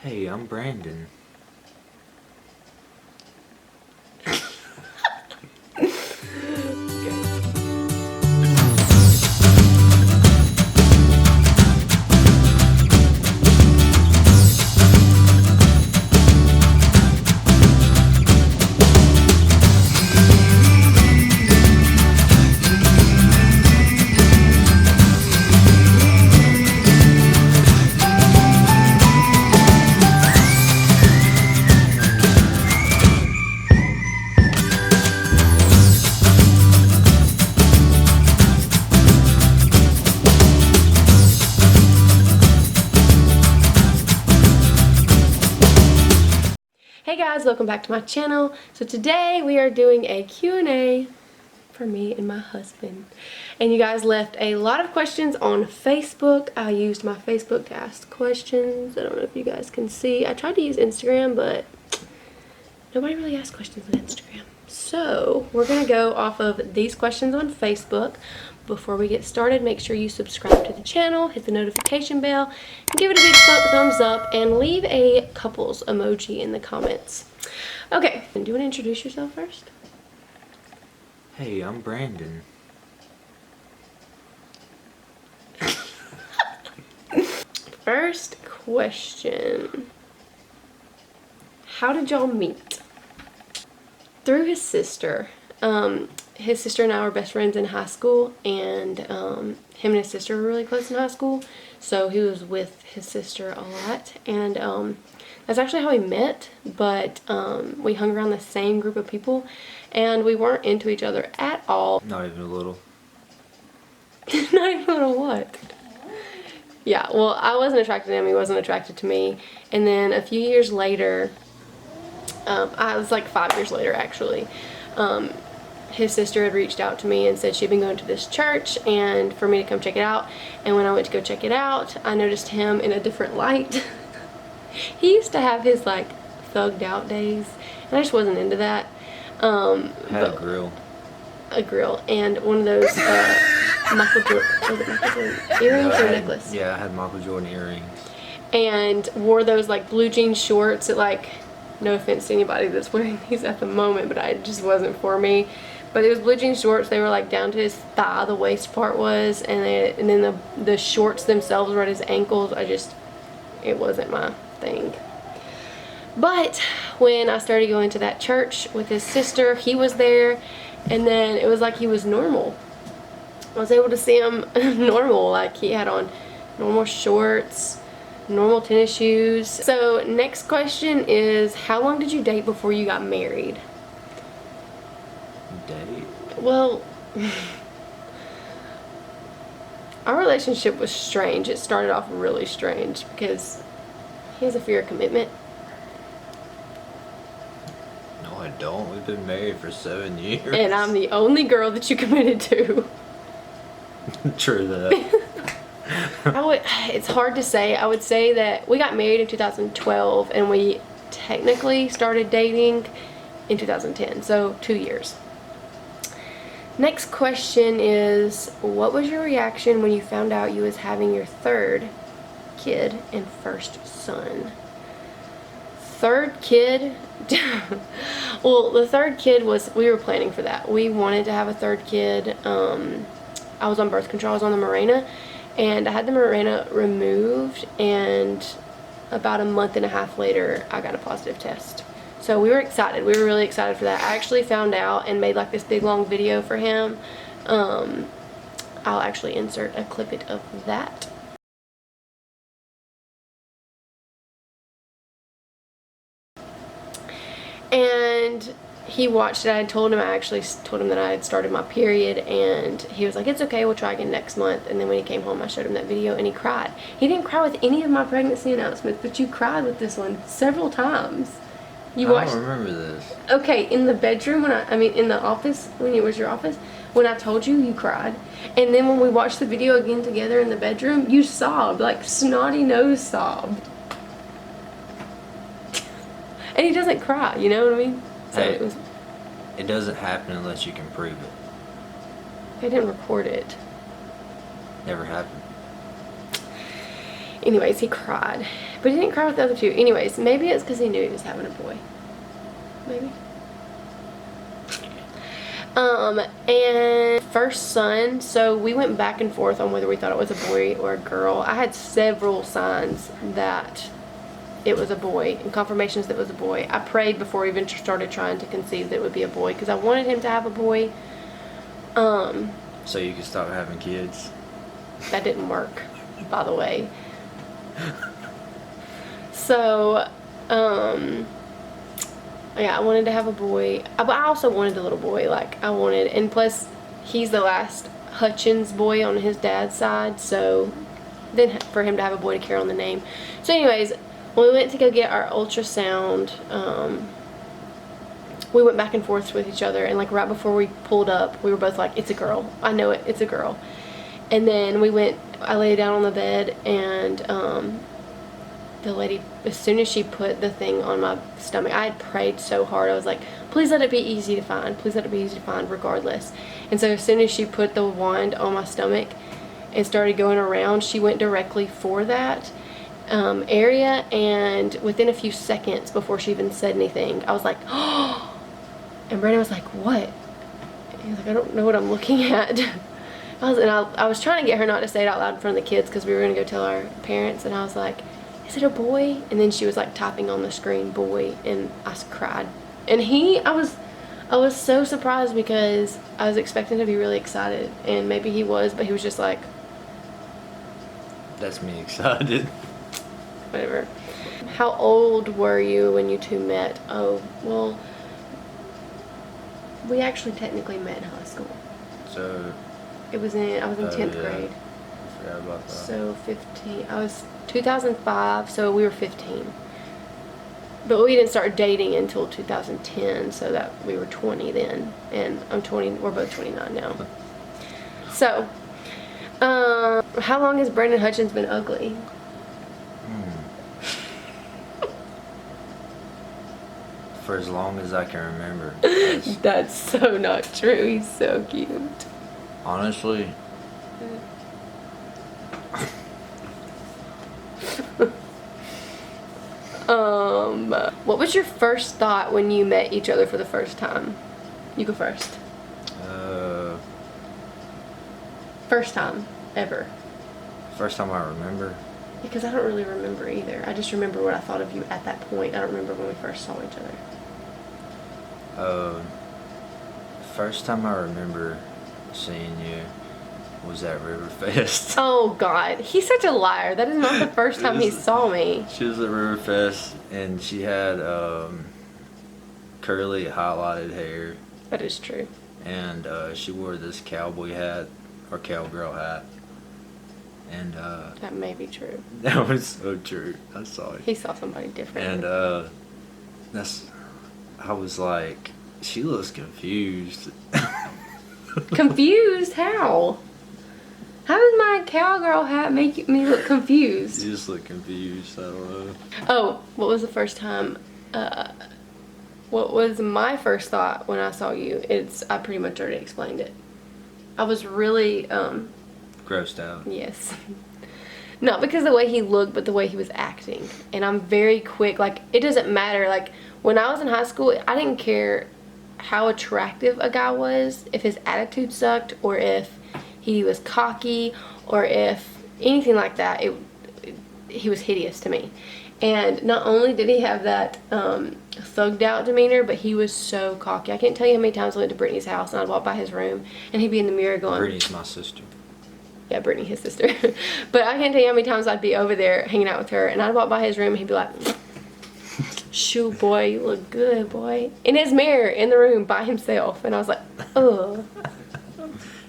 Hey, I'm Brandon. Hey guys, welcome back to my channel. So today we are doing a Q&A for me and my husband. And you guys left a lot of questions on Facebook. I used my Facebook to ask questions. I don't know if you guys can see. I tried to use Instagram, but nobody really asked questions on Instagram. So we're going to go off of these questions on Facebook. Before we get started, make sure you subscribe to the channel, hit the notification bell, and give it a big thumbs up, and leave a couples emoji in the comments. Okay, do you want to introduce yourself first? Hey, I'm Brandon. First question. How did y'all meet? Through his sister. His sister and I were best friends in high school, and him and his sister were really close in high school, so he was with his sister a lot, and that's actually how we met, but we hung around the same group of people, and we weren't into each other at all. Not even a little. Not even a little what? Yeah, well, I wasn't attracted to him, he wasn't attracted to me, and then a few years later, I was like 5 years later actually, his sister had reached out to me and said she'd been going to this church and for me to come check it out. And when I went to go check it out, I noticed him in a different light. He used to have his like thugged out days, and I just wasn't into that. Had a grill. A grill and one of those Michael Jordan earrings or necklace. Yeah, I had Michael Jordan earrings. And wore those like blue jean shorts that, like, no offense to anybody that's wearing these at the moment, but it just wasn't for me. But it was blue jean shorts. They were like down to his thigh, the waist part was, and then the shorts themselves were at his ankles. It wasn't my thing. But when I started going to that church with his sister, he was there, and then it was like he was normal. I was able to see him normal, like he had on normal shorts, normal tennis shoes. So next question is, how long did you date before you got married? Date? Well, our relationship was strange. It started off really strange because he has a fear of commitment. No, I don't. We've been married for 7 years. And I'm the only girl that you committed to. True that. It's hard to say. I would say that we got married in 2012 and we technically started dating in 2010, so 2 years. Next question is, what was your reaction when you found out you was having your third kid and first son? Third kid? Well, the third kid we were planning for that. We wanted to have a third kid. I was on birth control. I was on the Mirena, and I had the Mirena removed, and about a month and a half later I got a positive test. So we were excited. We were really excited for that. I actually found out and made like this big long video for him. I'll actually insert a clip of that. And he watched it. I actually told him that I had started my period, and he was like, it's okay, we'll try again next month. And then when he came home, I showed him that video, and he cried. He didn't cry with any of my pregnancy announcements, but you cried with this one several times. I don't remember this. Okay, in the bedroom, in the office, when it was your office, when I told you, you cried. And then when we watched the video again together in the bedroom, you sobbed, like snotty nose sobbed. And he doesn't cry, you know what I mean? So hey, it doesn't happen unless you can prove it. I didn't record it. Never happened. Anyways, he cried. But he didn't cry with the other two. Anyways, maybe it's because he knew he was having a boy. Maybe. And first son, so we went back and forth on whether we thought it was a boy or a girl. I had several signs that it was a boy and confirmations that it was a boy. I prayed before we even started trying to conceive that it would be a boy because I wanted him to have a boy. So you could stop having kids? That didn't work, by the way. So, yeah, I wanted to have a boy. But I also wanted a little boy. Like, I wanted, and plus, he's the last Hutchins boy on his dad's side. So, then for him to have a boy to carry on the name. So, anyways, when we went to go get our ultrasound, we went back and forth with each other. And, like, right before we pulled up, we were both like, it's a girl. I know it. It's a girl. And then I laid down on the bed, and the lady, as soon as she put the thing on my stomach, I had prayed so hard. I was like, please let it be easy to find. Please let it be easy to find regardless. And so as soon as she put the wand on my stomach and started going around, she went directly for that area. And within a few seconds before she even said anything, I was like, oh. And Brandon was like, what? He was like, I don't know what I'm looking at. I was trying to get her not to say it out loud in front of the kids because we were going to go tell our parents. And I was like, is it a boy? And then she was like typing on the screen, boy, and I cried. And I was so surprised because I was expecting to be really excited, and maybe he was, but he was just like, that's me excited. Whatever. How old were you when you two met? Oh, well, we actually technically met in high school. So I was in 10th grade. I forgot about that. So 15. I was 2005, so we were 15. But we didn't start dating until 2010, so that we were 20 then. And I'm 20, we're both 29 now. So, how long has Brandon Hutchins been ugly? For as long as I can remember. That's so not true. He's so cute. Honestly. What was your first thought when you met each other for the first time? You go first. First time ever. First time I remember. Because I don't really remember either. I just remember what I thought of you at that point. I don't remember when we first saw each other. First time I remember seeing you was at Riverfest. Oh God, he's such a liar. That is not the first time he saw me. She was at Riverfest and she had curly highlighted hair. That is true. And she wore this cowboy hat or cowgirl hat. And that may be true. That was so true. I saw it. He saw somebody different. And I was like, she looks confused. Confused? How? How does my cowgirl hat make me look confused? You just look confused. I don't know. Oh, what was the first time? What was my first thought when I saw you? I pretty much already explained it. I was really Grossed out. Yes. Not because of the way he looked, but the way he was acting. And I'm very quick. Like, it doesn't matter. Like, when I was in high school, I didn't care how attractive a guy was, if his attitude sucked, or if he was cocky, or if anything like that. He was hideous to me. And not only did he have that thugged out demeanor, but he was so cocky. I can't tell you how many times I went to Brittany's house and I'd walk by his room and he'd be in the mirror going... Brittany's my sister. Yeah, Brittany, his sister. But I can't tell you how many times I'd be over there hanging out with her and I'd walk by his room and he'd be like, shoo, boy, you look good, boy. In his mirror, in the room, by himself. And I was like, ugh.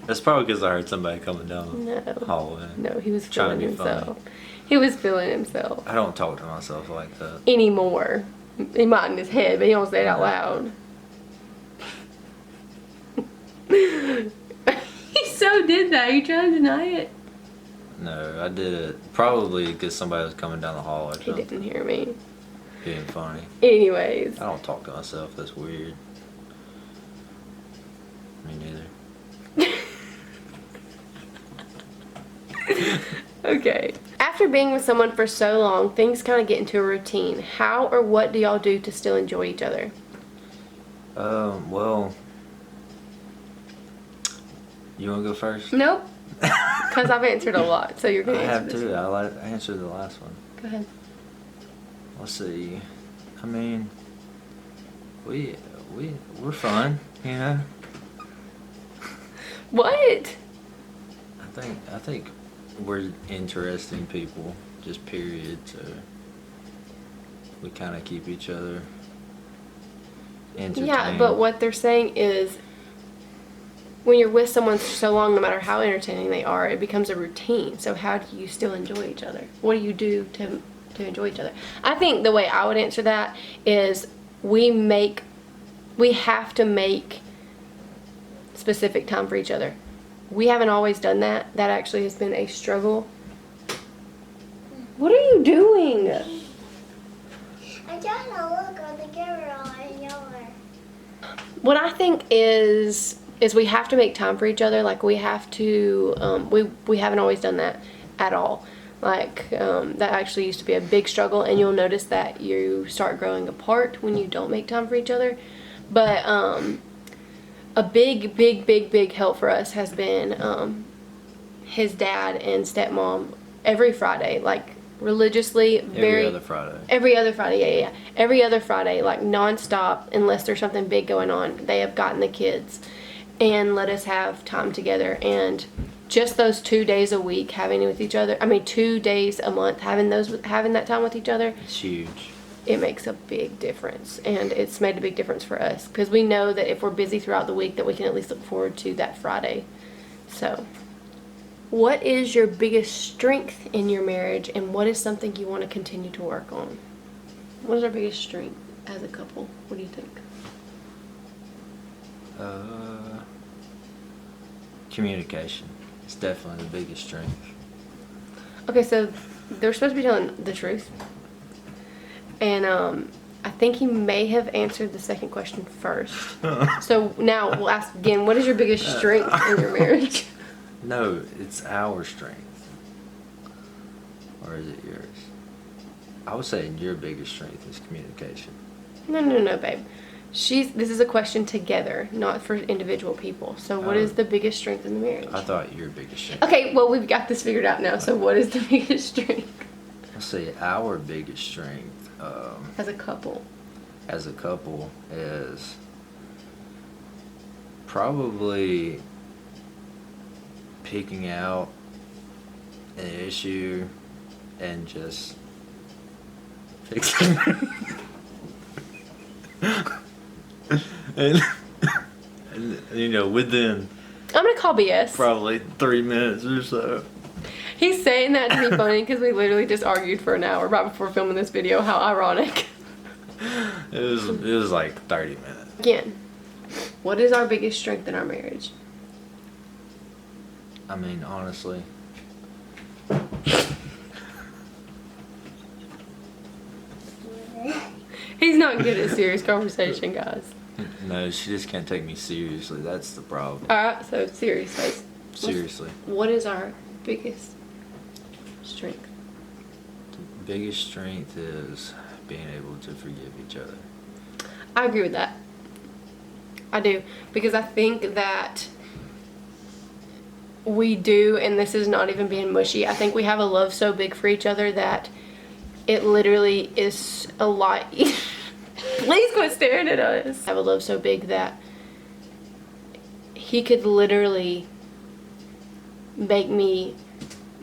That's probably because I heard somebody coming down the hallway. No, he was Trying feeling to be himself. funny. He was feeling himself. I don't talk to myself like that. Anymore. He might in his head, but he don't say it out loud. He so did that. Are you trying to deny it? No, I did it probably because somebody was coming down the hall or something. He didn't hear me. Being funny. Anyways. I don't talk to myself. That's weird. Me neither. Okay. After being with someone for so long, things kind of get into a routine. How or what do y'all do to still enjoy each other? Well, you want to go first? Nope. Because I've answered a lot, so you're going I to have answer this. too. I answered the last one. Go ahead. Let's see. I mean, we're fun, you know. What? I think we're interesting people, just period. So we kind of keep each other entertained. Yeah, but what they're saying is when you're with someone so long, no matter how entertaining they are, it becomes a routine. So how do you still enjoy each other? What do you do to enjoy each other? I think the way I would answer that is we have to make specific time for each other. We haven't always done that. That actually has been a struggle. What are you doing? I'm trying to look on the camera and you're. What I think is we have to make time for each other. Like we have to, we haven't always done that at all. Like that actually used to be a big struggle, and you'll notice that you start growing apart when you don't make time for each other. But a big help for us has been his dad and stepmom every Friday, like religiously. Every other Friday. Every other Friday, yeah. Every other Friday, like nonstop, unless there's something big going on. They have gotten the kids and let us have time together. And just those 2 days a week having it with each other, 2 days a month having that time with each other, It's huge. it makes a big difference. And it's made a big difference for us because we know that if we're busy throughout the week that we can at least look forward to that Friday. So what is your biggest strength in your marriage, and what is something you want to continue to work on? What is our biggest strength as a couple? What do you think? Communication. It's definitely the biggest strength. Okay, so they're supposed to be telling the truth. And I think he may have answered the second question first. So now we'll ask again, what is your biggest strength in your marriage? No, it's our strength. Or is it yours? I would say your biggest strength is communication. No, babe. This is a question together, not for individual people. So what is the biggest strength in the marriage? I thought your biggest strength. Okay, well, we've got this figured out now. So what is the biggest strength? Let's see, our biggest strength As a couple. as a couple is probably picking out an issue and just fixing it. and within I'm going to call BS. probably 3 minutes or so. He's saying that to be funny because we literally just argued for an hour right before filming this video. How ironic. It was like 30 minutes. Again, what is our biggest strength in our marriage? I mean, honestly, He's not good at serious conversation, guys. no, she just can't take me seriously. That's the problem. Alright, so serious face. Seriously. What is our biggest strength? Biggest strength is being able to forgive each other. I agree with that. I do. Because I think that we do, and this is not even being mushy, I think we have a love so big for each other that it literally is a lot. Please quit staring at us. I have a love so big that he could literally make me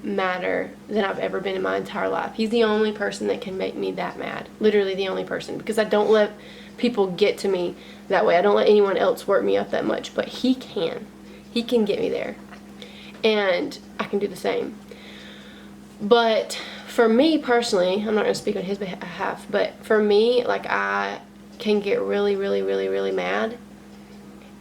madder than I've ever been in my entire life. He's the only person that can make me that mad. Literally the only person. Because I don't let people get to me that way. I don't let anyone else work me up that much. But he can. He can get me there. And I can do the same. But for me personally, I'm not going to speak on his behalf, but for me, like, I can get really mad.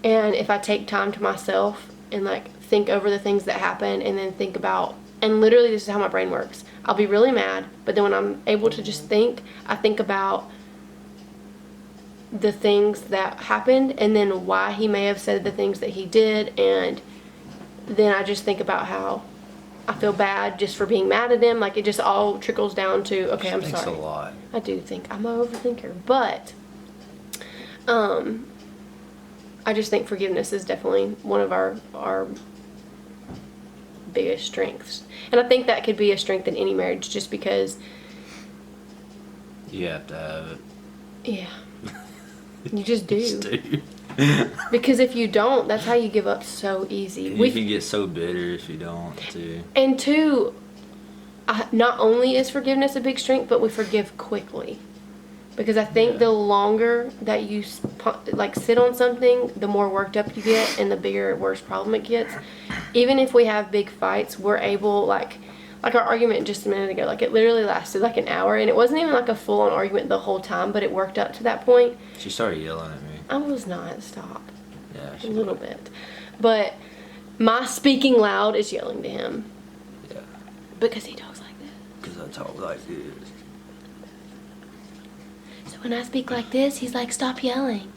And if I take time to myself and like think over the things that happen and then think about, and literally this is how my brain works. I'll be really mad, but then when I'm able to just think, I think about the things that happened and then why he may have said the things that he did, and then I just think about how I feel bad just for being mad at him. Like, it just all trickles down to, okay, She I'm thinks sorry. a lot. I do think I'm an overthinker, but I just think forgiveness is definitely one of our biggest strengths. And I think that could be a strength in any marriage just because, You have to have it. yeah, you just do. Just do. Because if you don't, that's how you give up so easy. You can get so bitter if you don't, too. And two, not only is forgiveness a big strength, but we forgive quickly. Because I think the longer that you like sit on something, the more worked up you get, and the bigger, worse problem it gets. Even if we have big fights, we're able, like our argument just a minute ago, like it literally lasted like an hour, and it wasn't even like a full-on argument the whole time, but it worked up to that point. She started yelling at me. I was not. Stop. Yeah, A little bit. But my speaking loud is yelling to him. Yeah. Because he talks like this. Because I talk like this. So when I speak like this, he's like, stop yelling.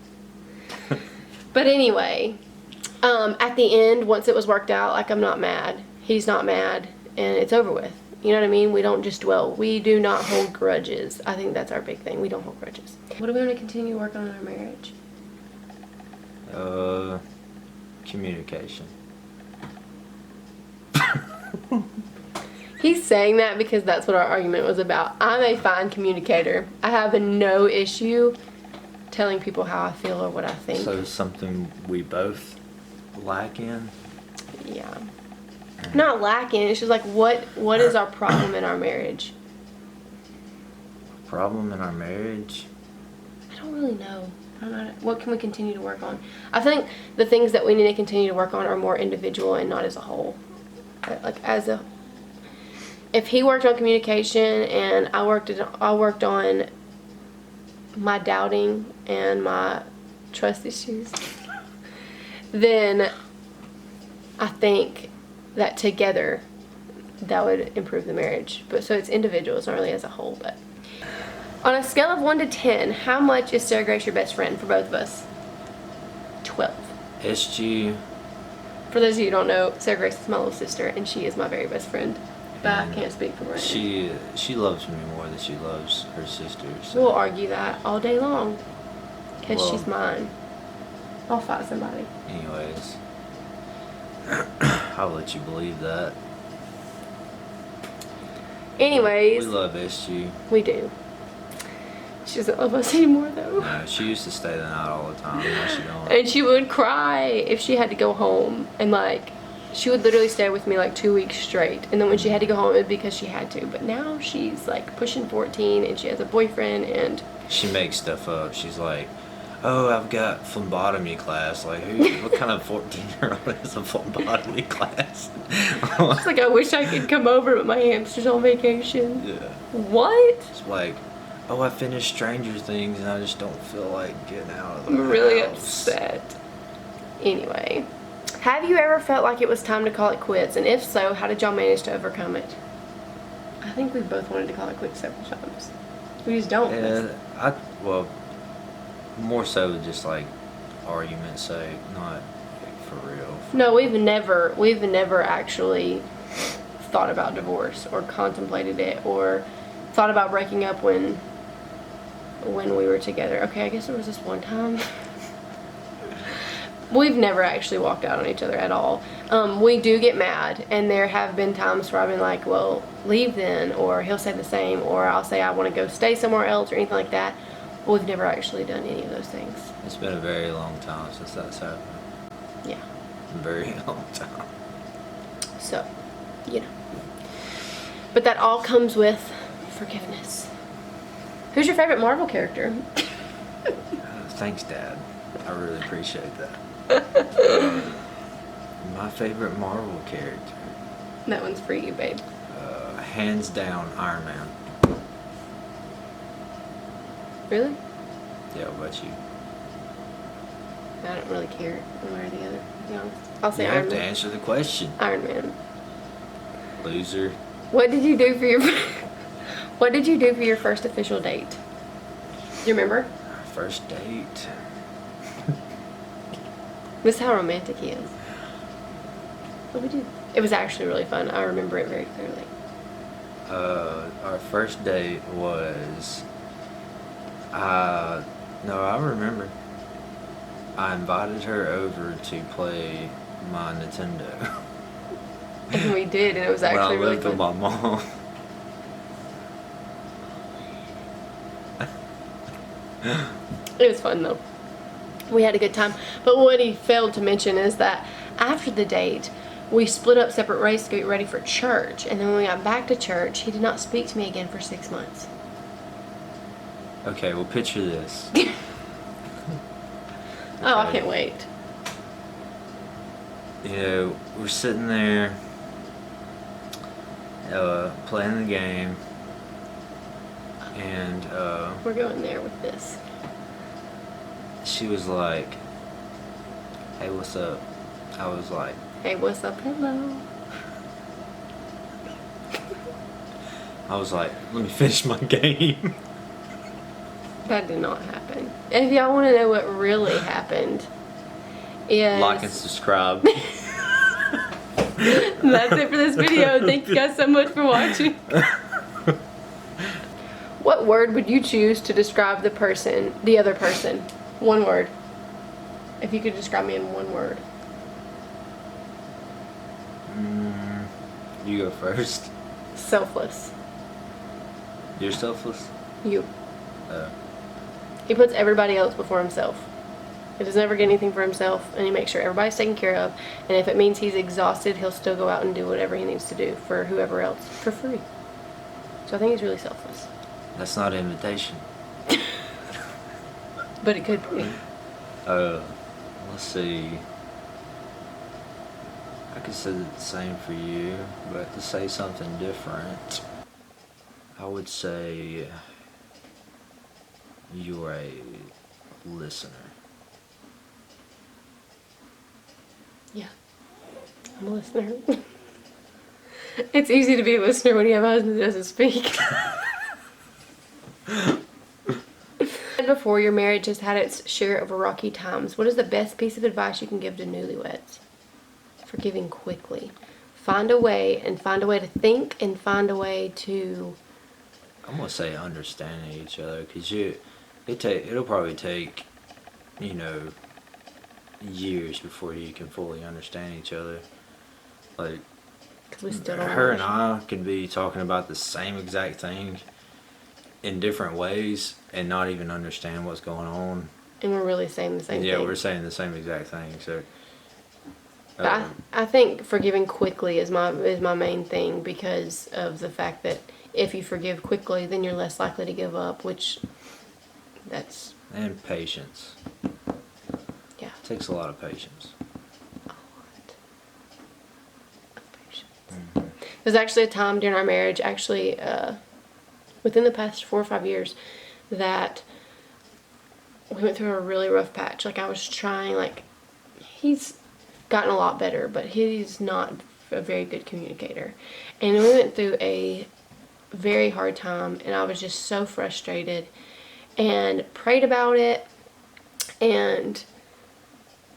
But anyway, at the end, once it was worked out, like, I'm not mad. He's not mad. And it's over with. You know what I mean? We don't just dwell. We do not hold grudges. I think that's our big thing. We don't hold grudges. What do we want to continue working on in our marriage? Communication. He's saying that because that's what our argument was about. I'm a fine communicator. I have no issue telling people how I feel or what I think. So it's something we both lack in? Yeah. Not lacking. It's just like, what is our problem in our marriage? Problem in our marriage? I don't really know. What can we continue to work on? I think the things that we need to continue to work on are more individual and not as a whole. Like, if he worked on communication and I worked on my doubting and my trust issues, then I think that together that would improve the marriage. But so it's individual, it's not really as a whole. But on a scale of 1 to 10, how much is Sarah Grace your best friend for both of us? 12. SG. For those of you who don't know, Sarah Grace is my little sister, and she is my very best friend. But I And can't speak for her. She loves me more than she loves her sister. So. We'll argue that all day long. Because Well, she's mine. I'll fight somebody. Anyways. I'll let you believe that. Anyways. We love SG. We do. She doesn't love us anymore, though. No, she used to stay the night all the time. Now she don't. And she would cry if she had to go home. And, like, she would literally stay with me, like, 2 weeks straight. And then when she had to go home, it was because she had to. But now she's, like, pushing 14, and she has a boyfriend, and... She makes stuff up. She's like, oh, I've got phlebotomy class. Like, what kind of 14-year-old has a phlebotomy class? She's like, I wish I could come over, but my hamster's on vacation. Yeah. What? It's like, oh, I finished Stranger Things and I just don't feel like getting out of the I'm really house. upset. Anyway, have you ever felt like it was time to call it quits? And if so, how did y'all manage to overcome it? I think we both wanted to call it quits several times. We just don't. Yeah, well, more so just like argument's sake, not for real. No, we've never actually thought about divorce or contemplated it or thought about breaking up when we were together. Okay, I guess there was this one time. We've never actually walked out on each other at all. We do get mad, and there have been times where I've been like, well, leave then, or he'll say the same, or I'll say I want to go stay somewhere else or anything like that. But we've never actually done any of those things. It's been a very long time since that's happened. Yeah. A very long time. So, you know. But that all comes with forgiveness. Who's your favorite Marvel character? Thanks, Dad. I really appreciate that. My favorite Marvel character. That one's for you, babe. Hands down, Iron Man. Really? Yeah, what about you? I don't really care one way or the other, to be honest. I'll say You Iron have to Man. answer the question. Iron Man. Loser. What did you do for your What did you do for your first official date? Do you remember? First date. This is how romantic he is. What we do? It was actually really fun. I remember it very clearly. Our first date was, no, I remember. I invited her over to play my Nintendo. And we did, and it was When I actually really lived with fun. my mom. It was fun though. We had a good time. But what he failed to mention is that after the date, we split up separate ways to get ready for church. And then when we got back to church, he did not speak to me again for 6 months. Okay, well, picture this. Oh, I can't wait. You know, we're sitting there, playing the game, and We're going there with this. she was like, "Hey, what's up?" I was like, Hey, what's up? Hello. "Let me finish my game." That did not happen. And if y'all want to know what really happened, is Like and subscribe. that's it for this video. Thank you guys so much for watching. What word would you choose to describe the other person? One word. If you could describe me in one word. You go first. Selfless. You're selfless? You. Uh, He puts everybody else before himself. He doesn't ever get anything for himself, and he makes sure everybody's taken care of. And if it means he's exhausted, he'll still go out and do whatever he needs to do for whoever else for free. So I think he's really selfless. that's not an invitation. But it could be. Let's see. I could say the same for you, but to say something different, I would say you're a listener. Yeah. I'm a listener. It's easy to be a listener when you have a husband that doesn't speak. Before, your marriage has had its share of rocky times. What is the best piece of advice you can give to newlyweds? Forgiving quickly. Find a way to think, and find a way to... I'm gonna say understanding each other, because it'll probably take, years before you can fully understand each other. Like, 'Cause we still don't her and understand. I can be talking about the same exact thing in different ways and not even understand what's going on. And we're really saying the same thing. Yeah, we're saying the same exact thing. So, But I think forgiving quickly is my main thing, because of the fact that if you forgive quickly, then you're less likely to give up, which that's... and patience. Yeah. It takes a lot of patience. A lot of patience. There's actually a time during our marriage, within the past 4 or 5 years, that we went through a really rough patch. Like, I was trying, he's gotten a lot better, but he's not a very good communicator. And we went through a very hard time, and I was just so frustrated, and prayed about it. And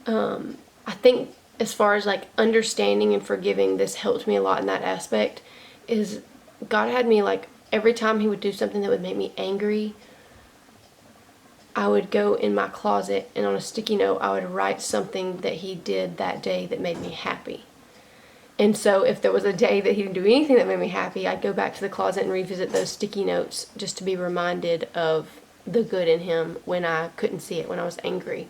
I think as far as understanding and forgiving, this helped me a lot in that aspect. Is God had me, every time he would do something that would make me angry, I would go in my closet, and on a sticky note I would write something that he did that day that made me happy. And so if there was a day that he didn't do anything that made me happy, I'd go back to the closet and revisit those sticky notes just to be reminded of the good in him when I couldn't see it, when I was angry.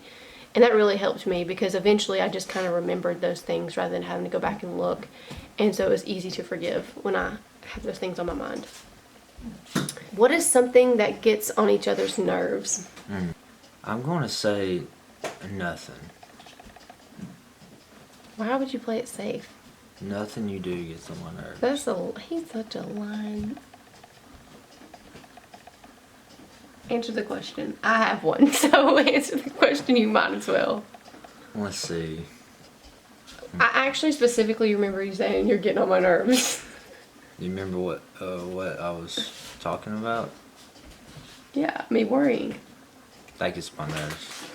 And that really helped me, because eventually I just kind of remembered those things rather than having to go back and look. And so it was easy to forgive when I have those things on my mind. What is something that gets on each other's nerves? I'm going to say nothing. Why would you play it safe? Nothing you do gets on my nerves. He's such a line. Answer the question. I have one, so answer the question. You might as well. Let's see. I actually specifically remember you saying you're getting on my nerves. You remember what I was talking about? Yeah, me worrying. That gets my nerves.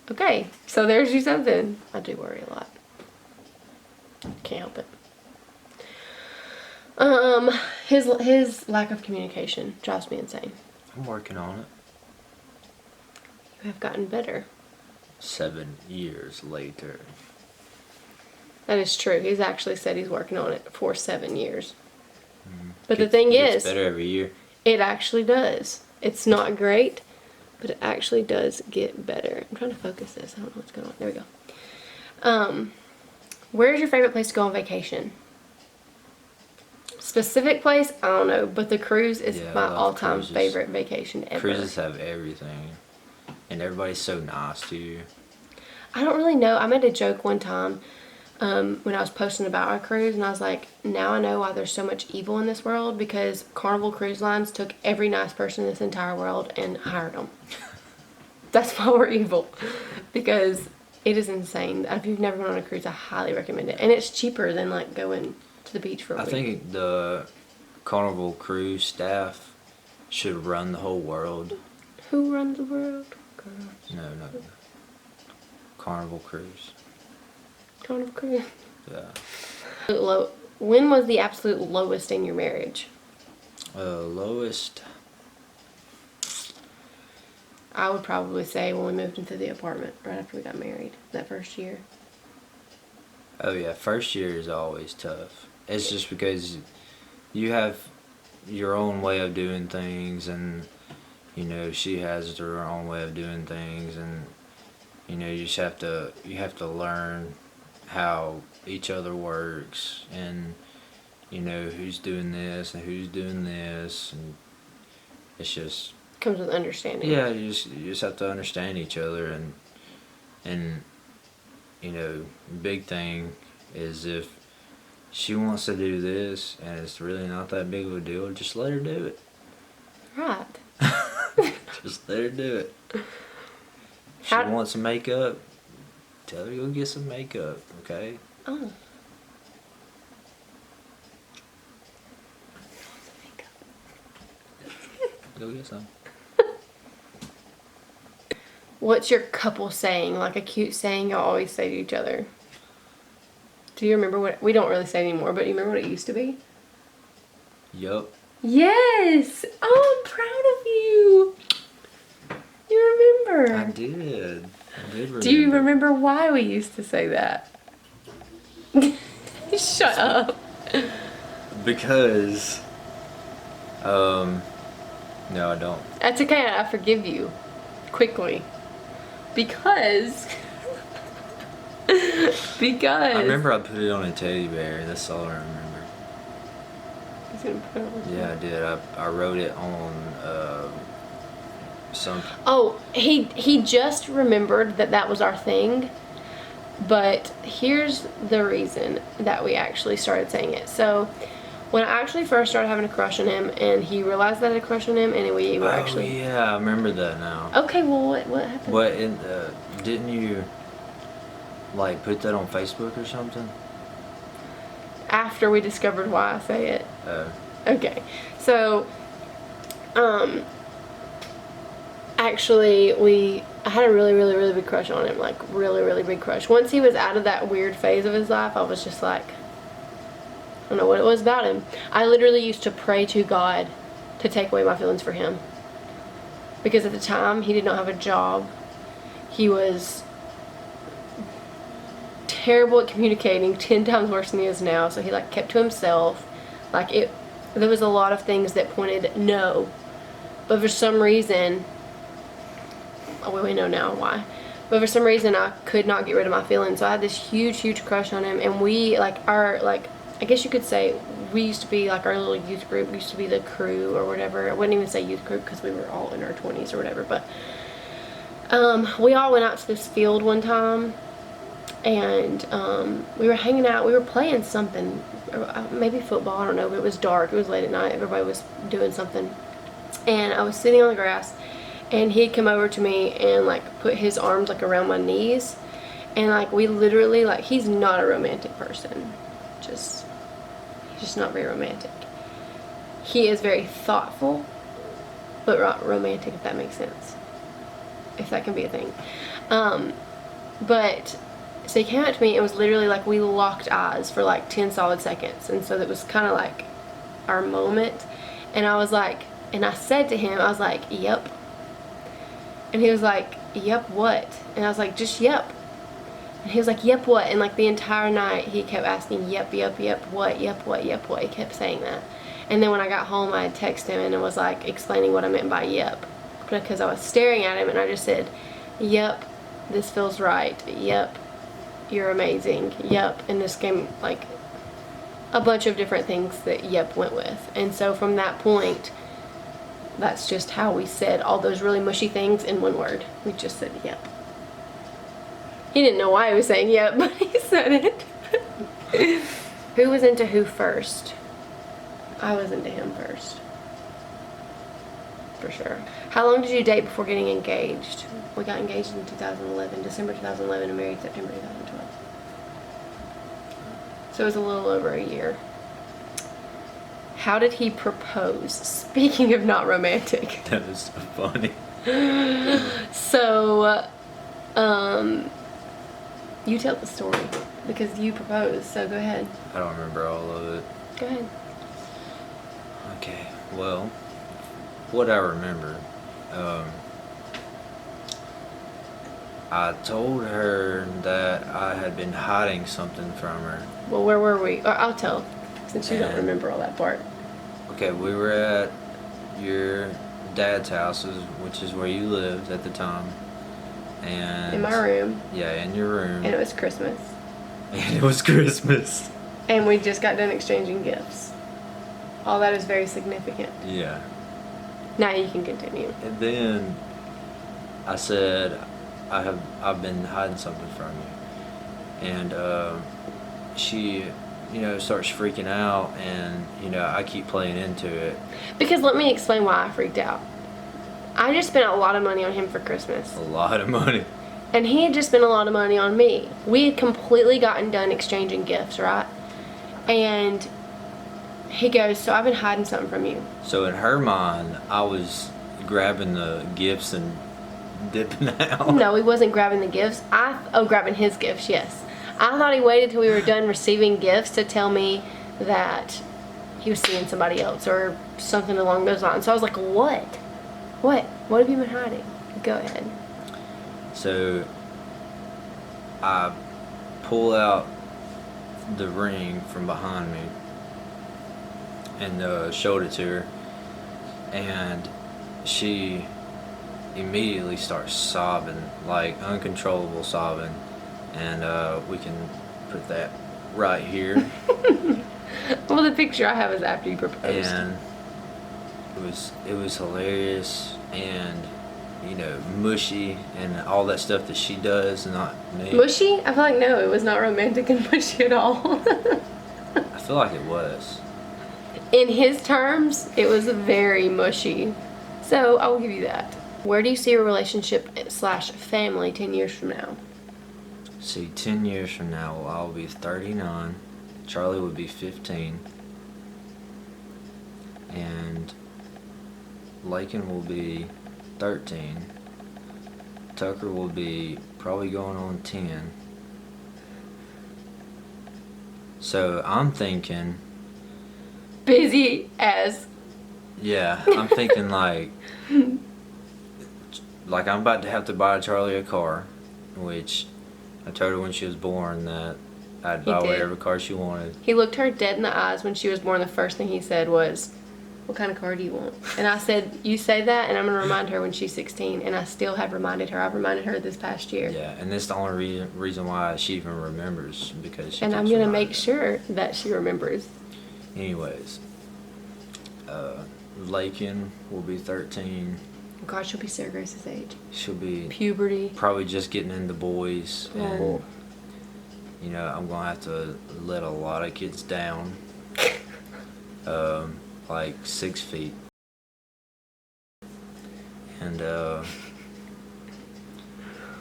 Okay, so there's you something. I do worry a lot. Can't help it. His lack of communication drives me insane. I'm working on it. You have gotten better. 7 years later. That is true. He's actually said he's working on it for 7 years. But the thing Gets is, better every year. it actually does. It's not great, but it actually does get better. I'm trying to focus this. I don't know what's going on. There we go. Where's your favorite place to go on vacation? Specific place? I don't know, but the cruise is Yeah, I my love all-time cruises. favorite vacation ever. Cruises have everything. And everybody's so nice to you. I don't really know. I made a joke one time when I was posting about our cruise, and I was like, now I know why there's so much evil in this world, because Carnival Cruise Lines took every nice person in this entire world and hired them. That's why we're evil. Because it is insane. If you've never been on a cruise, I highly recommend it. And it's cheaper than like going to the beach for a I week. think the Carnival Cruise staff should run the whole world. Who runs the world? No. Carnival Cruise. Carnival Cruise. Yeah. When was the absolute lowest in your marriage? Lowest. I would probably say when we moved into the apartment right after we got married, that first year. Oh yeah, first year is always tough. It's just because you have your own way of doing things, and you know she has her own way of doing things, and you know you have to learn how each other works, and you know who's doing this and who's doing this, and it's just Comes with understanding. yeah, you just have to understand each other, and you know, big thing is if she wants to do this and it's really not that big of a deal, just let her do it. Right. Just let her do it. If she How- wants some makeup, tell her to go get some makeup, okay? Oh. Go get some. What's your couple saying? Like a cute saying y'all always say to each other. Do you remember what? We don't really say anymore, but you remember what it used to be? Yup. Yes! Oh, I'm proud of you! You remember. I did. I did remember. Do you remember why we used to say that? Shut up. Because, no, I don't. That's okay, I forgive you. Quickly. Because... I remember I put it on a teddy bear. That's all I remember. He's gonna put it on. Yeah, I did. I wrote it on some. Oh, he just remembered that was our thing. But here's the reason that we actually started saying it. So, when I actually first started having a crush on him, and he realized that I had a crush on him, and we were actually... Oh yeah, I remember that now. Okay, well, what happened? What didn't you like put that on Facebook or something? After we discovered why I say it. Okay, so, actually, I had a really, really, really big crush on him, like, really, really big crush. Once he was out of that weird phase of his life, I was just like, I don't know what it was about him. I literally used to pray to God to take away my feelings for him. Because at the time, he did not have a job. He was terrible at communicating, 10 times worse than he is now, so he, like, kept to himself. Like, there was a lot of things that pointed no. But for some reason, we know now why. But for some reason, I could not get rid of my feelings. So I had this huge, huge crush on him. And we, I guess you could say, we used to be, like, our little youth group. We used to be the crew or whatever. I wouldn't even say youth group because we were all in our 20s or whatever. But we all went out to this field one time. And we were hanging out. We were playing something. Maybe football. I don't know. But it was dark. It was late at night. Everybody was doing something. And I was sitting on the grass. And he'd come over to me and, like, put his arms, like, around my knees. And, like, we literally, like, he's not a romantic person. He's just not very romantic. He is very thoughtful, but not romantic, if that makes sense. If that can be a thing. But So he came up to me and was literally like, we locked eyes for like 10 solid seconds. And so that was kind of like our moment. And I was like, and I said to him, I was like, yep. And he was like, yep, what? And I was like, just yep. And he was like, yep, what? And like the entire night he kept asking, yep, yep, yep, what, yep, what, yep, what. He kept saying that. And then when I got home, I had texted him and was like explaining what I meant by yep. Because I was staring at him and I just said, yep, this feels right. Yep, you're amazing. Yep. And this came like a bunch of different things that yep went with. And so from that point, that's just how we said all those really mushy things in one word. We just said yep. He didn't know why he was saying yep, but he said it. Who was into who first? I was into him first. For sure. How long did you date before getting engaged? We got engaged in 2011, December 2011, and married September 2012. So it was a little over a year. How did he propose? Speaking of not romantic. That was so funny. So, you tell the story because you proposed, so go ahead. I don't remember all of it. Go ahead. Okay, well, what I remember, I told her that I had been hiding something from her. Well, where were we? Or I'll tell, since you don't And- remember all that part. Okay, we were at your dad's house, which is where you lived at the time. And In my room, yeah, in your room. and it was Christmas. And it was Christmas. And we just got done exchanging gifts. All that is very significant. Yeah. Now you can continue. And then I said, I've been hiding something from you. And she, starts freaking out, and I keep playing into it. Because let me explain why I freaked out. I just spent a lot of money on him for Christmas. A lot of money. And he had just spent a lot of money on me. We had completely gotten done exchanging gifts, right? And he goes, so I've been hiding something from you. So in her mind, I was grabbing the gifts and dipping out. No, he wasn't grabbing the gifts. Grabbing his gifts, yes. I thought he waited till we were done receiving gifts to tell me that he was seeing somebody else or something along those lines. So I was like, what? What? What have you been hiding? Go ahead. So I pull out the ring from behind me and showed it to her, and she immediately starts sobbing, like uncontrollable sobbing, and we can put that right here. Well, the picture I have is after you proposed. And it was hilarious and mushy and all that stuff that she does, not me. Mushy? I feel like no, it was not romantic and mushy at all. I feel like it was. In his terms, it was very mushy. So I will give you that. Where do you see your relationship / family 10 years from now? See, 10 years from now, well, I'll be 39. Charlie would be 15. And Lakin will be 13. Tucker will be probably going on 10. So I'm thinking, Busy as. yeah, I'm thinking like I'm about to have to buy Charlie a car, which I told her when she was born that I'd He buy did. whatever car she wanted. He looked her dead in the eyes when she was born. The first thing he said was, what kind of car do you want? And I said, you say that and I'm going to remind her when she's 16. And I still have reminded her. I've reminded her this past year. Yeah, and that's the only reason why she even remembers, because she And I'm keeps going to reminding make her. sure that she remembers. Anyways, Lakin will be 13. God, she'll be Sarah Grace's age. She'll be Puberty. probably just getting into boys, Oh. and I'm gonna have to let a lot of kids down. Like 6 feet, and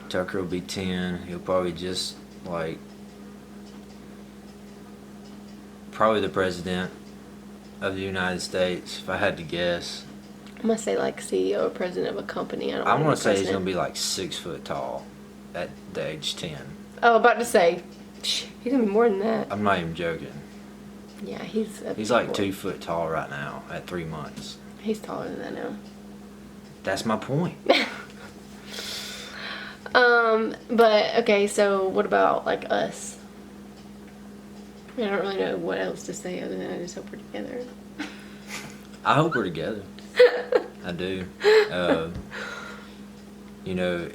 Tucker will be 10. He'll probably just probably the president of the United States, if I had to guess. I'm going to say like CEO or president of a company. I don't I'm want gonna to say he's gonna be like 6 foot tall at the age 10. Oh, about to say, he's gonna be more than that. I'm not even joking. Yeah, he's like boy. 2 foot tall right now at 3 months. He's taller than that now. That's my point. But okay, so what about like us? I don't really know what else to say other than I just hope we're together. I hope we're together. I do. You know,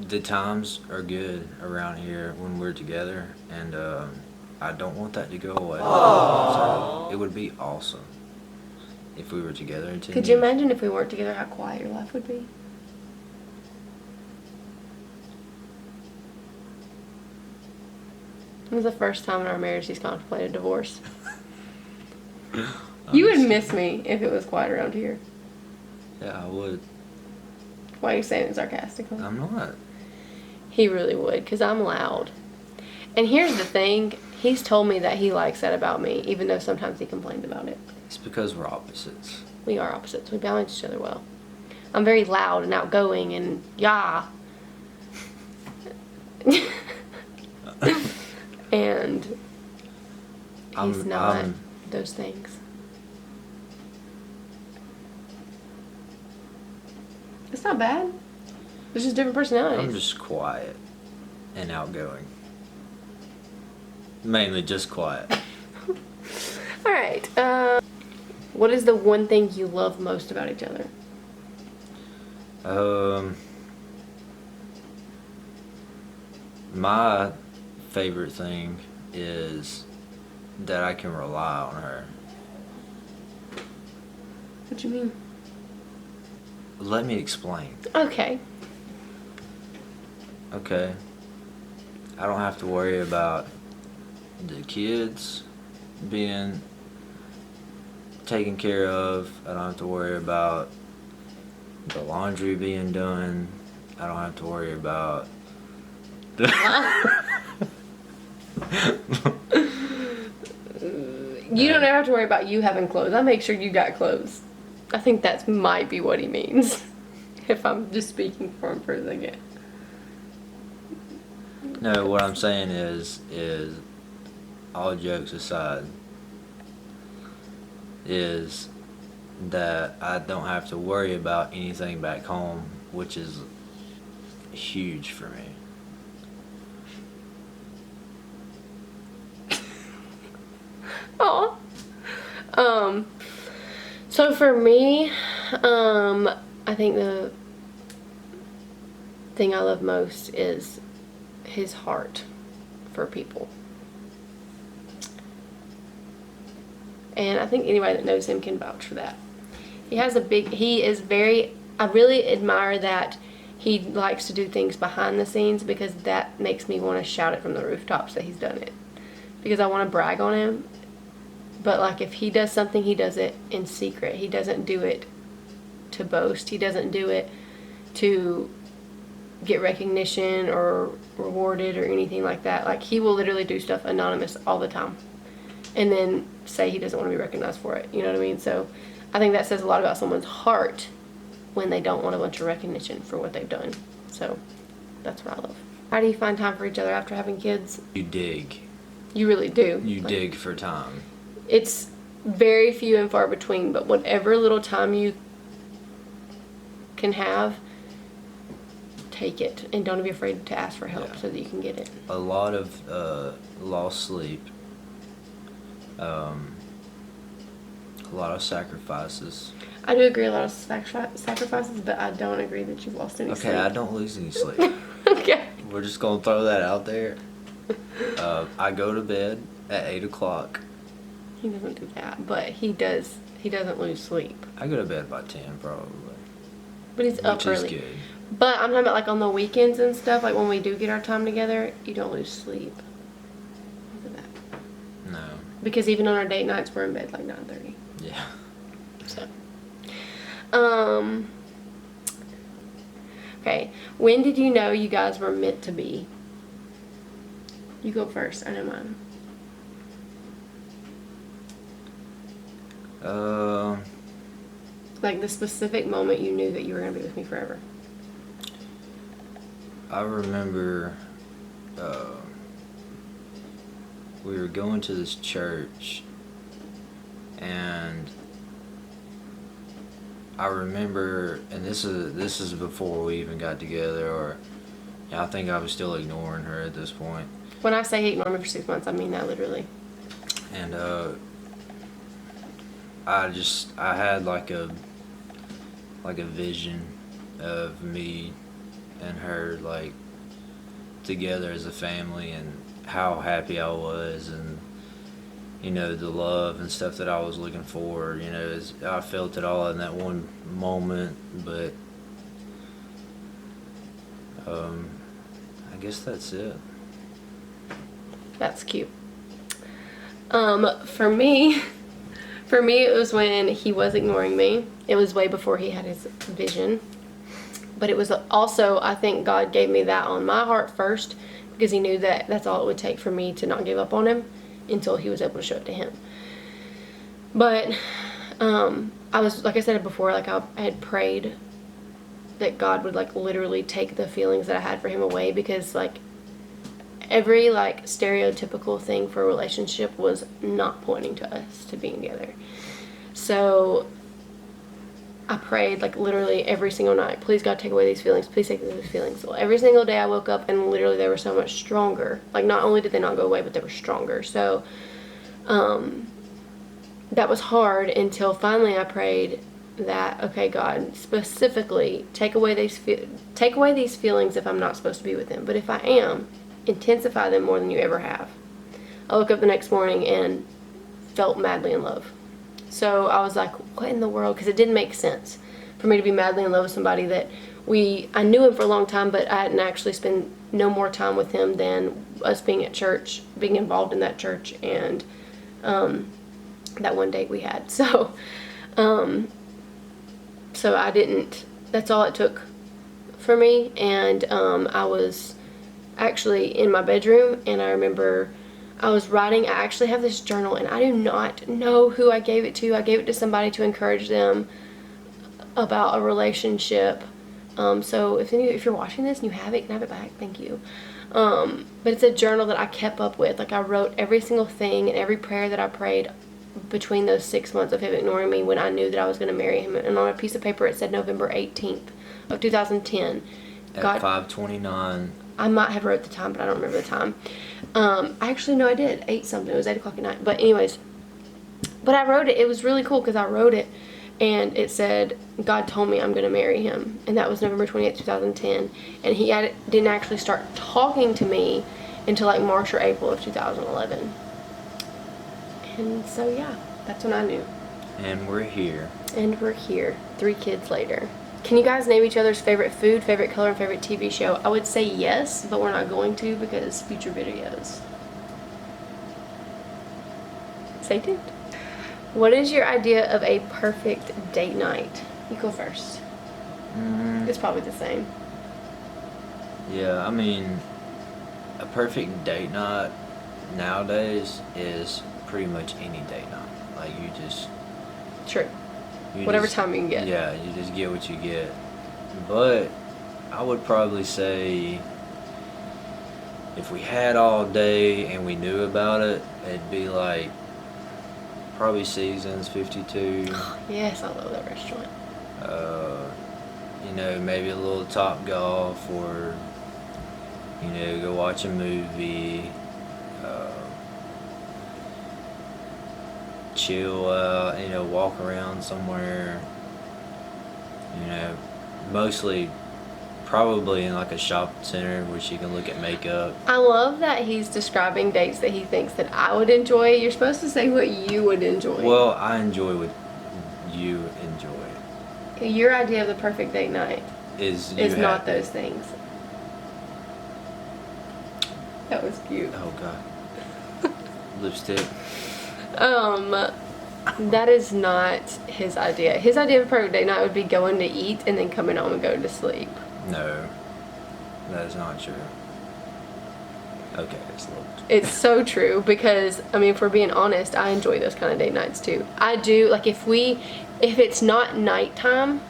the times are good around here when we're together, and I don't want that to go away. So it would be awesome if we were together in 10 Could you years. imagine if we weren't together, how quiet your life would be? When was the first time in our marriage he's contemplated divorce? You would miss me if it was quiet around here. Yeah, I would. Why are you saying it sarcastically? I'm not. He really would, because I'm loud. And here's the thing. He's told me that he likes that about me, even though sometimes he complains about it. It's because we're opposites. We are opposites. We balance each other well. I'm very loud and outgoing and yeah. And he's not those things. It's not bad. It's just different personalities. I'm just quiet and outgoing. Mainly just quiet. All right. What is the one thing you love most about each other? My favorite thing is that I can rely on her. What you mean? Let me explain. Okay. Okay. I don't have to worry about the kids being taken care of. I don't have to worry about the laundry being done. I don't have to worry about the You don't ever have to worry about you having clothes. I make sure you got clothes. I think that might be what he means. If I'm just speaking for him for a second. No, what I'm saying is all jokes aside, is that I don't have to worry about anything back home, which is huge for me. Oh. So for me, I think the thing I love most is his heart for people. And I think anybody that knows him can vouch for that. I really admire that he likes to do things behind the scenes, because that makes me want to shout it from the rooftops that he's done it. Because I want to brag on him. But like if he does something, he does it in secret. He doesn't do it to boast. He doesn't do it to get recognition or rewarded or anything like that. Like he will literally do stuff anonymous all the time and then say he doesn't want to be recognized for it. You know what I mean? So I think that says a lot about someone's heart when they don't want a bunch of recognition for what they've done. So that's what I love. How do you find time for each other after having kids? You dig. You really do. You dig for time. It's very few and far between, but whatever little time you can have, take it, and don't be afraid to ask for help so that you can get it. A lot of lost sleep. A lot of sacrifices. I do agree a lot of sacrifices, but I don't agree that you've lost any sleep. Okay, I don't lose any sleep. Okay. We're just gonna throw that out there. I go to bed at 8 o'clock. He doesn't do that, but he doesn't lose sleep. I go to bed by 10 probably. But he's up early. Which is good. But I'm talking about like on the weekends and stuff, like when we do get our time together, you don't lose sleep. Look at that. No. Because even on our date nights, we're in bed like 9:30. Yeah. So. Okay. When did you know you guys were meant to be? You go first. I know mine. Like the specific moment you knew that you were going to be with me forever. I remember we were going to this church, and I remember, and this is before we even got together, or I think I was still ignoring her at this point. When I say he ignored me for 6 months, I mean that literally. And I had like a vision of me and her like together as a family, and how happy I was, and you know, the love and stuff that I was looking for. You know, I felt it all in that one moment. But I guess that's it. That's cute. For me, it was when he was ignoring me. It was way before he had his vision. But it was also, I think God gave me that on my heart first, because he knew that that's all it would take for me to not give up on him until he was able to show it to him. But I was, like I said before, like I had prayed that God would like literally take the feelings that I had for him away, because like every like stereotypical thing for a relationship was not pointing to us to being together. So I prayed like literally every single night, please God, take away these feelings, please take away these feelings. Well, every single day I woke up and literally they were so much stronger. Like not only did they not go away, but they were stronger. So that was hard until finally I prayed that, okay, God, specifically take away these feelings if I'm not supposed to be with him. But if I am, intensify them more than you ever have. I woke up the next morning and felt madly in love. So I was like, what in the world? Because it didn't make sense for me to be madly in love with somebody that I knew him for a long time, but I hadn't actually spent no more time with him than us being at church, being involved in that church, and that one date we had. So I didn't, that's all it took for me. And I was actually in my bedroom, and I remember I was writing. I actually have this journal, and I do not know who I gave it to. I gave it to somebody to encourage them about a relationship. So if you're watching this and you have it, you can have it back. Thank you. But it's a journal that I kept up with. Like I wrote every single thing and every prayer that I prayed between those 6 months of him ignoring me when I knew that I was going to marry him. And on a piece of paper it said November 18th of 2010. At 5:29. I might have wrote the time, but I don't remember the time. Actually, no, I did. 8 something. It was 8 o'clock at night. But anyways, but I wrote it. It was really cool because I wrote it, and it said, God told me I'm going to marry him. And that was November 28th, 2010. And he didn't actually start talking to me until like March or April of 2011. And so, yeah, that's when I knew. And we're here. 3 kids later. Can you guys name each other's favorite food, favorite color, and favorite TV show? I would say yes, but we're not going to because future videos. Stay tuned. What is your idea of a perfect date night? You go first. It's probably the same. Yeah, I mean, a perfect date night nowadays is pretty much any date night. Like you just... True. Whatever time you can get. Yeah, you just get what you get. But I would probably say if we had all day and we knew about it, it'd be like probably Seasons 52. Yes, I love that restaurant. You know, maybe a little Top Golf, or you know, go watch a movie. Chill out, you know, walk around somewhere, you know, mostly probably in like a shopping center where she can look at makeup. I love that he's describing dates that he thinks that I would enjoy. You're supposed to say what you would enjoy. Well, I enjoy what you enjoy. Your idea of the perfect date night is not those things. That was cute. Oh God. Lipstick. That is not his idea. His idea of a perfect date night would be going to eat and then coming home and going to sleep. No, that is not true. Okay, it's so true, because I mean, if we're being honest, I enjoy those kind of date nights too. I do. Like if it's not nighttime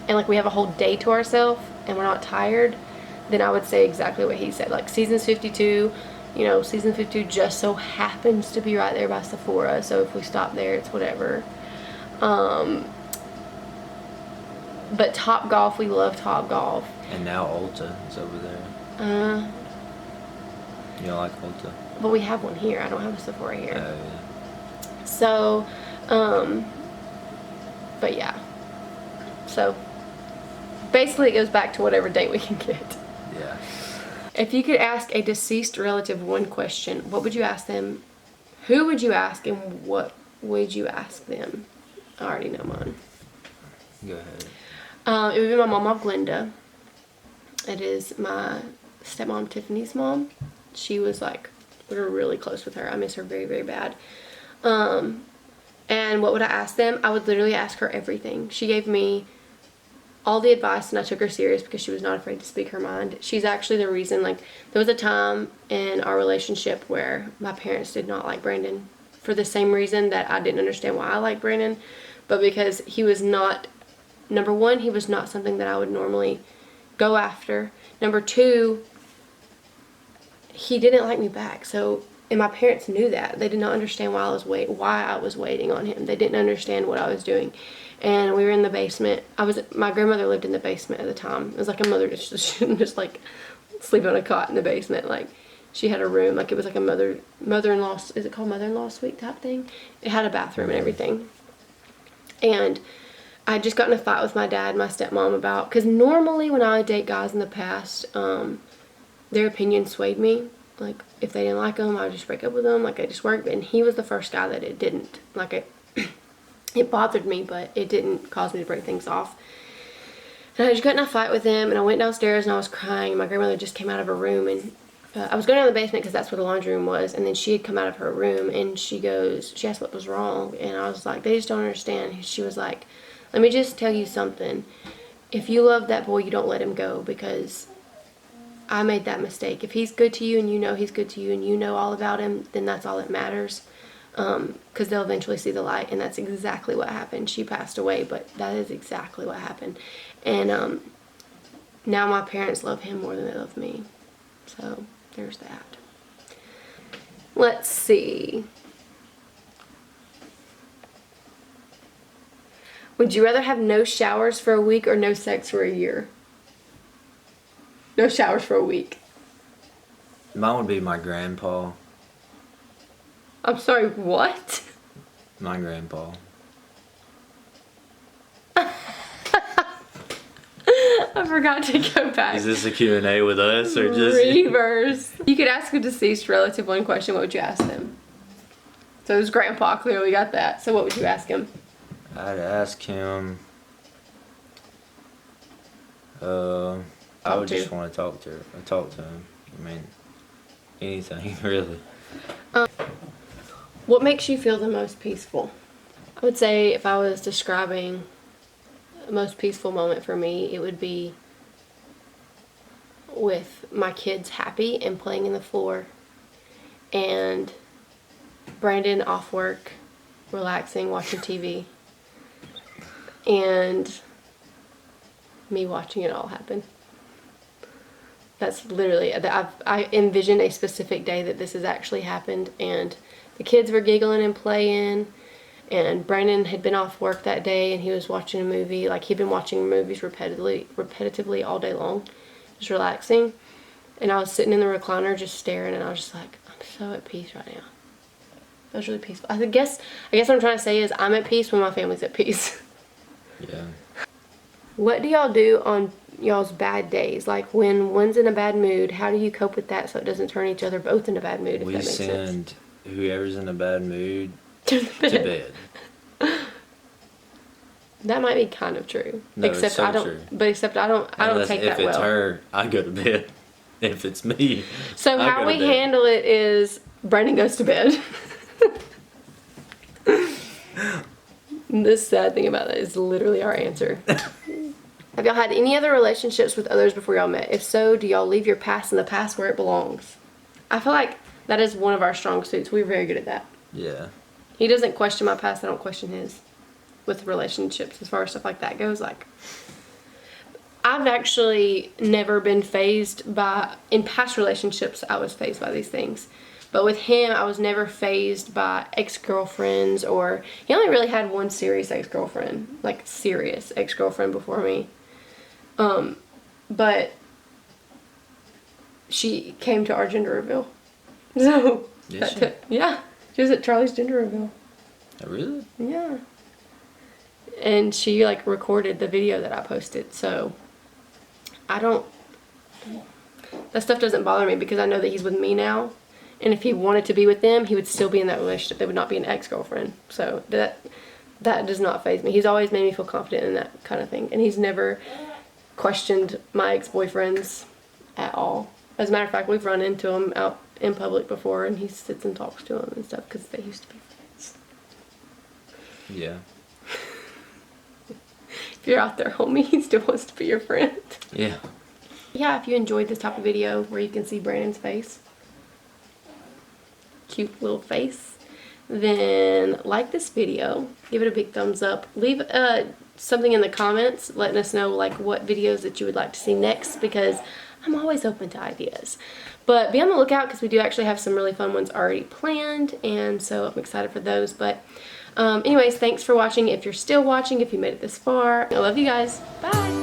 and like we have a whole day to ourselves and we're not tired, then I would say exactly what he said. Like seasons 52, you know, season 52 just so happens to be right there by Sephora. So if we stop there, it's whatever. But Top Golf, we love Top Golf. And now Ulta is over there. You don't like Ulta? But we have one here. I don't have a Sephora here. Oh, yeah. So, but yeah. So, basically it goes back to whatever date we can get. Yeah. If you could ask a deceased relative one question, what would you ask them? Who would you ask, and what would you ask them? I already know mine. Go ahead. It would be my mom, Glenda. It is my stepmom, Tiffany's mom. She was like, we were really close with her. I miss her very, very bad. And what would I ask them? I would literally ask her everything. She gave me all the advice, and I took her serious because she was not afraid to speak her mind. She's actually the reason, like, there was a time in our relationship where my parents did not like Brandon for the same reason that I didn't understand why I liked Brandon, but because he was not, number one, he was not something that I would normally go after. Number two, he didn't like me back. So, and my parents knew that. They did not understand why I was waiting on him. They didn't understand what I was doing. And we were in the basement. My grandmother lived in the basement at the time. It was like a mother just like sleep on a cot in the basement. Like, she had a room, like it was like a mother-in-law, is it called mother-in-law suite type thing? It had a bathroom and everything. And I had just gotten in a fight with my dad and my stepmom about, because normally when I would date guys in the past, their opinion swayed me. Like, if they didn't like them, I would just break up with them. Like, it just worked. And he was the first guy that it didn't. Like, it bothered me, but it didn't cause me to break things off. And I just got in a fight with him, and I went downstairs and I was crying. My grandmother just came out of her room, and I was going down the basement because that's where the laundry room was. And then she had come out of her room, and she asked what was wrong. And I was like, they just don't understand. She was like, let me just tell you something. If you love that boy, you don't let him go, because I made that mistake. If he's good to you and you know he's good to you and you know all about him, then that's all that matters. Because they'll eventually see the light, and that's exactly what happened. She passed away, but that is exactly what happened. And now my parents love him more than they love me. So there's that. Let's see. Would you rather have no showers for a week or no sex for a year? No showers for a week. Mine would be my grandpa. I'm sorry, what? My grandpa. I forgot to go back. Is this a Q&A with us or just... Reverse. You could ask a deceased relative one question. What would you ask them? So it was grandpa, clearly got that. So what would you ask him? I'd ask him... I would just want to talk to him. I mean, anything, really. What makes you feel the most peaceful? I would say if I was describing the most peaceful moment for me, it would be with my kids happy and playing in the floor, and Brandon off work, relaxing, watching TV, and me watching it all happen. That's literally, I envision a specific day that this has actually happened, and the kids were giggling and playing, and Brandon had been off work that day, and he was watching a movie. Like, he'd been watching movies repetitively all day long, just relaxing. And I was sitting in the recliner just staring, and I was just like, I'm so at peace right now. That was really peaceful. I guess what I'm trying to say is I'm at peace when my family's at peace. Yeah. What do y'all do on y'all's bad days? Like, when one's in a bad mood, how do you cope with that so it doesn't turn each other both in a bad mood, if We that makes sense? send whoever's in a bad mood To to bed. That might be kind of true. No, except it's so I don't. true. But except I don't Unless take that if it's well. her, I go to bed. If it's me, So I how go we to bed. handle it is Brandon goes to bed. The sad thing about that is literally our answer. Have y'all had any other relationships with others before y'all met? If so, do y'all leave your past in the past where it belongs? I feel like that is one of our strong suits. We're very good at that. Yeah. He doesn't question my past. I don't question his. With relationships, as far as stuff like that goes, like, I've actually never been fazed by, in past relationships, I was fazed by these things. But with him, I was never fazed by ex-girlfriends, or he only really had one serious ex-girlfriend, like serious ex-girlfriend before me. But she came to our gender reveal. So, yeah, she was at Charlie's gender reveal. Oh, really? Yeah. And she like recorded the video that I posted, so that stuff doesn't bother me because I know that he's with me now. And if he wanted to be with them, he would still be in that relationship. They would not be an ex-girlfriend. So that does not faze me. He's always made me feel confident in that kind of thing. And he's never questioned my ex-boyfriends at all. As a matter of fact, we've run into him out in public before, and he sits and talks to them and stuff because they used to be friends. Yeah. If you're out there, homie, he still wants to be your friend. Yeah. Yeah, if you enjoyed this type of video where you can see Brandon's face, cute little face, then like this video, give it a big thumbs up, leave something in the comments letting us know like what videos that you would like to see next, because I'm always open to ideas. But be on the lookout because we do actually have some really fun ones already planned, and so I'm excited for those. But anyways, thanks for watching. If you're still watching, if you made it this far, I love you guys. Bye.